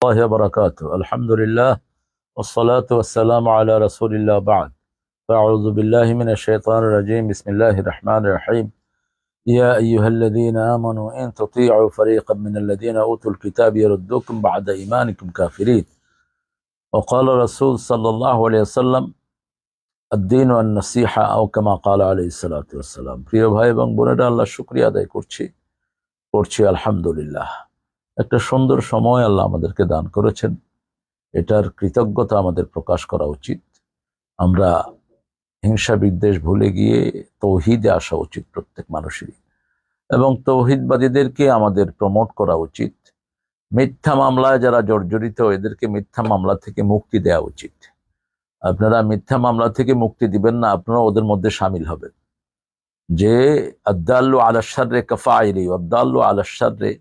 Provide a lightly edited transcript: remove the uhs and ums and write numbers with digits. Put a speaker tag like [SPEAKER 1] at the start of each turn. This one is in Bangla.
[SPEAKER 1] الله وبركاته. الحمد لله والصلاة والسلام على رسول الله بعد. فأعوذ بالله من الشيطان الرجيم. بسم الله الرحمن الرحيم. يا أيها الذين آمنوا إن تطيعوا فريقا من الذين أوتوا الكتاب يردوكم بعد إيمانكم كافرين. وقال رسول صلى الله عليه وسلم الدين النصيحة أو كما قال عليه الصلاة والسلام. প্রিয় ভাই এবং বোনেরা, আল্লাহ শুকরিয়া আদায় করছি আলহামদুলিল্লাহ। একটা সুন্দর সময় আল্লাহ আমাদেরকে দান করেছেন, এটার কৃতজ্ঞতা আমাদের প্রকাশ করা উচিত। আমরা হিংসা বিদ্বেষ ভুলে গিয়ে তৌহিদে আসা উচিত প্রত্যেক মানুষেরই, এবং তৌহিদবাদীদেরকে আমাদের প্রমোট করা উচিত। মিথ্যা মামলায় যারা জর্জরিত, এদেরকে মিথ্যা মামলা থেকে মুক্তি দেওয়া উচিত। আপনারা মিথ্যা মামলা থেকে মুক্তি দিবেন না, আপনারা ওদের মধ্যে সামিল হবেন। যে আদ্দাল্লু আলা শাররি কাফাইলি ওয়াদ্দাল্লু আলা শাররি